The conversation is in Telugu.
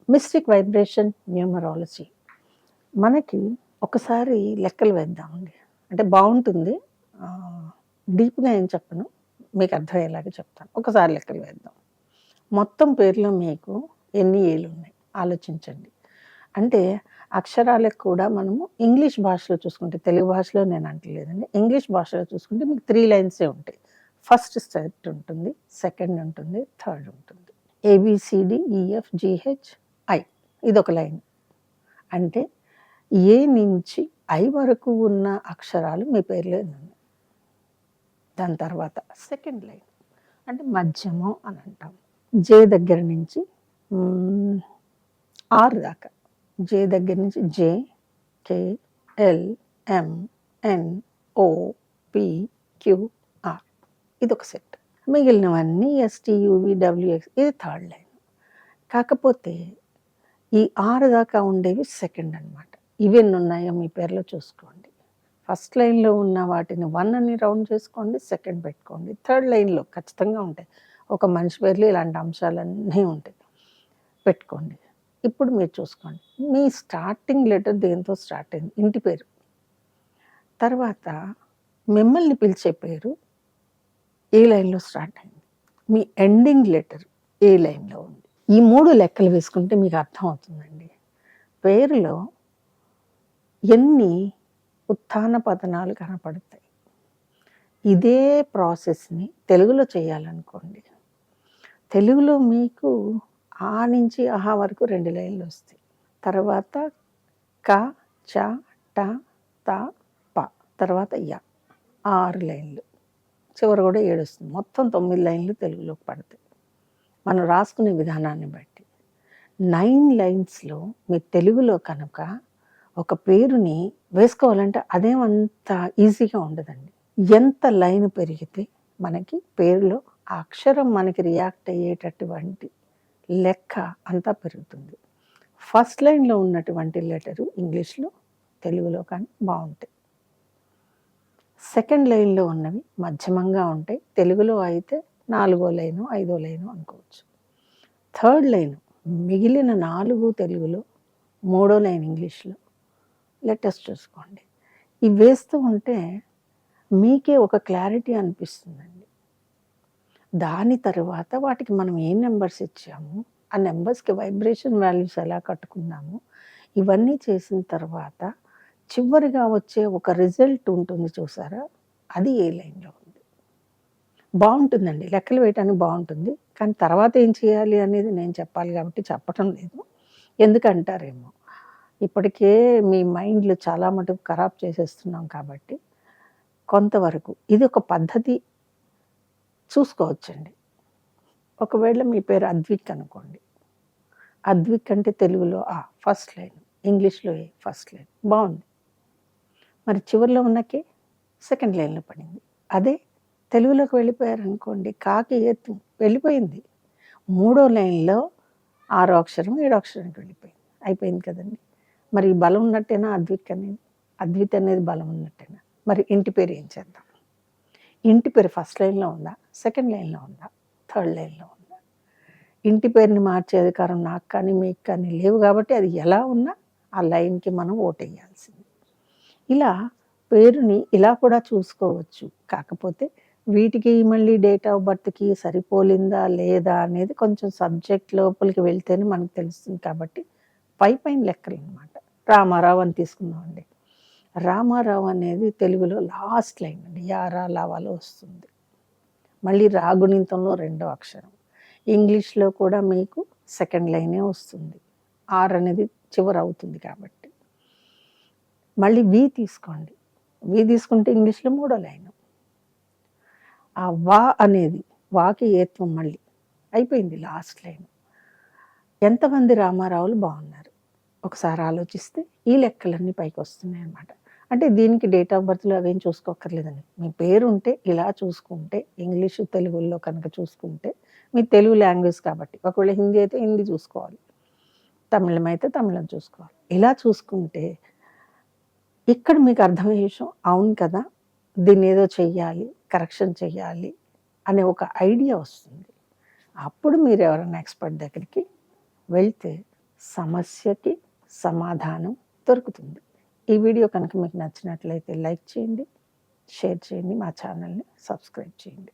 Mystic vibration numerology. మనకి ఒకసారి లెక్కలు వేద్దామండి. అంటే బావుంటుంది. డీప్‌గా ఏం చెప్పను. మీకు అర్థమయ్యేలాగా చెప్తాను. ఒకసారి లెక్కలు వేద్దాం. మొత్తం పేరులో మీకు ఎన్ని ఏలున్నాయి ఆలోచించండి. అంటే అక్షరాలకు కూడా మనము ఇంగ్లీష్ భాషలో చూసుకుంటే, తెలుగు భాషలో నేను అంటలేదండి. ఇంగ్లీష్ భాషలో చూసుకుంటే మీకు 3 లైన్సే ఉంటాయి. ఫస్ట్ సెట్ ఉంటుంది, సెకండ్ ఉంటుంది, థర్డ్ ఉంటుంది. ఏబీసీడీ, ఈఎఫ్, జీహెచ్, ఐ ఇదొక లైన్. అంటే ఏ నుంచి ఐ వరకు ఉన్న అక్షరాలు మీ పేరులో ఉన్నాయి. దాని తర్వాత సెకండ్ లైన్ అంటే మధ్యమం అని అంటాం. జే దగ్గర నుంచి ఆర్ దాకా. జే దగ్గర నుంచి J, K, L, M, N, O, P, Q, R ఇదొక సెట్. మిగిలినవన్నీ ఎస్టీయువి, డబ్ల్యూఎక్స్ ఇది థర్డ్ లైన్. కాకపోతే ఈ 6 దాకా ఉండేవి సెకండ్ అనమాట. ఇవెన్ని ఉన్నాయో మీ పేరులో చూసుకోండి. ఫస్ట్ లైన్లో ఉన్న వాటిని 1 అని రౌండ్ చేసుకోండి, సెకండ్ పెట్టుకోండి. థర్డ్ లైన్లో ఖచ్చితంగా ఉంటాయి. ఒక మనిషి పేర్లు ఇలాంటి అంశాలన్నీ ఉంటాయి, పెట్టుకోండి. ఇప్పుడు మీరు చూసుకోండి, మీ స్టార్టింగ్ లెటర్ దేంతో స్టార్ట్ అయింది? ఇంటి పేరు. తర్వాత మిమ్మల్ని పిలిచే పేరు ఏ లైన్లో స్టార్ట్ అయింది? మీ ఎండింగ్ లెటర్ ఏ లైన్లో ఉంది? ఈ 3 లెక్కలు వేసుకుంటే మీకు అర్థమవుతుందండి పేరులో ఎన్ని ఉత్థాన పతనాలు కనపడతాయి. ఇదే ప్రాసెస్ని తెలుగులో చేయాలనుకోండి. తెలుగులో మీకు ఆ నుంచి అహా వరకు 2 లైన్లు వస్తాయి. తర్వాత క, చ, ట, త, ప, తర్వాత య 6 లైన్లు. చివరి కూడా 7 వస్తుంది. మొత్తం 9 లైన్లు తెలుగులోకి పడతాయి మనం రాసుకునే విధానాన్ని బట్టి. 9 లైన్స్లో మీరు తెలుగులో కనుక ఒక పేరుని వేసుకోవాలంటే అదేమంత ఈజీగా ఉండదండి. ఎంత లైన్ పెరిగితే మనకి పేరులో ఆ అక్షరం మనకి రియాక్ట్ అయ్యేటటువంటి లెక్క అంతా పెరుగుతుంది. ఫస్ట్ లైన్లో ఉన్నటువంటి లెటరు ఇంగ్లీష్లో, తెలుగులో కానీ బాగుంటాయి. సెకండ్ లైన్లో ఉన్నవి మధ్యమంగా ఉంటాయి. తెలుగులో అయితే 4వ లైను, 5వ లైను అనుకోవచ్చు. థర్డ్ లైన్ మిగిలిన 4 తెలుగులో, 3వ లైన్ ఇంగ్లీష్లో. లెటర్స్ చూసుకోండి. ఇవి వేస్తూ ఉంటే మీకే ఒక క్లారిటీ అనిపిస్తుందండి. దాని తర్వాత వాటికి మనం ఏ నెంబర్స్ ఇచ్చాము, ఆ నెంబర్స్కి వైబ్రేషన్ వాల్యూస్ ఎలా కట్టుకున్నాము, ఇవన్నీ చేసిన తర్వాత చివరిగా వచ్చే ఒక రిజల్ట్ ఉంటుంది చూసారా, అది ఏ లైన్లో ఉంది. బాగుంటుందండి, లెక్కలు వేయటానికి బాగుంటుంది. కానీ తర్వాత ఏం చేయాలి అనేది నేను చెప్పాలి కాబట్టి చెప్పటం లేదు. ఎందుకంటారేమో, ఇప్పటికే మీ మైండ్లు చాలా మటుకు ఖరాబ్ చేసేస్తున్నాం కాబట్టి కొంతవరకు ఇది ఒక పద్ధతి చూసుకోవచ్చండి. ఒకవేళ మీ పేరు అద్విక్ అనుకోండి. అద్విక్ అంటే తెలుగులో ఆ ఫస్ట్ లైన్, ఇంగ్లీష్లో ఏ ఫస్ట్ లైన్ బాగుంది. మరి చివరిలో ఉన్నకే సెకండ్ లైన్లో పడింది. అదే తెలుగులోకి వెళ్ళిపోయారనుకోండి, కాకి ఎత్తు వెళ్ళిపోయింది. 3వ లైన్లో 6వ అక్షరం 7వ అక్షరానికి వెళ్ళిపోయింది. అయిపోయింది కదండి. మరి బలం ఉన్నట్టేనా అద్విక్ అనేది? అద్విత్ అనేది బలం ఉన్నట్టేనా? మరి ఇంటి పేరు ఏం చేద్దాం? ఇంటి పేరు ఫస్ట్ లైన్లో ఉందా, సెకండ్ లైన్లో ఉందా, థర్డ్ లైన్లో ఉందా? ఇంటి పేరుని మార్చే అధికారం నాకు కానీ మీకు కానీ లేవు కాబట్టి అది ఎలా ఉన్నా ఆ లైన్కి మనం ఓటేయాల్సింది. ఇలా పేరుని ఇలా కూడా చూసుకోవచ్చు. కాకపోతే వీటికి మళ్ళీ డేట్ ఆఫ్ బర్త్కి సరిపోలిందా లేదా అనేది కొంచెం సబ్జెక్ట్ లోపలికి వెళ్తేనే మనకు తెలుస్తుంది. కాబట్టి పైన లెక్కలు అనమాట. రామారావు అని తీసుకుందామండి. రామారావు అనేది తెలుగులో లాస్ట్ లైన్ అండి, యారా లావాలో వస్తుంది. మళ్ళీ రాగుణింతంలో 2వ అక్షరం. ఇంగ్లీష్లో కూడా మీకు సెకండ్ లైనే వస్తుంది. ఆర్ అనేది చివరి అవుతుంది కాబట్టి. మళ్ళీ వి తీసుకోండి. వి తీసుకుంటే ఇంగ్లీష్లో 3వ లైను. ఆ వా అనేది వాకి ఏత్వం మళ్ళీ అయిపోయింది లాస్ట్ లైన్. ఎంతమంది రామారావులు బాగున్నారు ఒకసారి ఆలోచిస్తే ఈ లెక్కలన్నీ పైకి వస్తున్నాయి అన్నమాట. అంటే దీనికి డేట్ ఆఫ్ బర్త్లో అవేం చూసుకోక్కర్లేదండి. మీ పేరు ఉంటే ఇలా చూసుకుంటే, ఇంగ్లీషు తెలుగులో కనుక చూసుకుంటే, మీ తెలుగు లాంగ్వేజ్ కాబట్టి, ఒకవేళ హిందీ అయితే హిందీ చూసుకోవాలి, తమిళం అయితే తమిళం చూసుకోవాలి. ఇలా చూసుకుంటే ఇక్కడ మీకు అర్థమయ్యే విషయం, అవును కదా దీన్ని ఏదో చెయ్యాలి, కరెక్షన్ చెయ్యాలి అనే ఒక ఐడియా వస్తుంది. అప్పుడు మీరు ఎవరైనా ఎక్స్పర్ట్ దగ్గరికి వెళ్తే సమస్యకి సమాధానం దొరుకుతుంది. ఈ వీడియో కనుక మీకు నచ్చినట్లయితే లైక్ చేయండి, షేర్ చేయండి, మా ఛానల్ని సబ్స్క్రైబ్ చేయండి.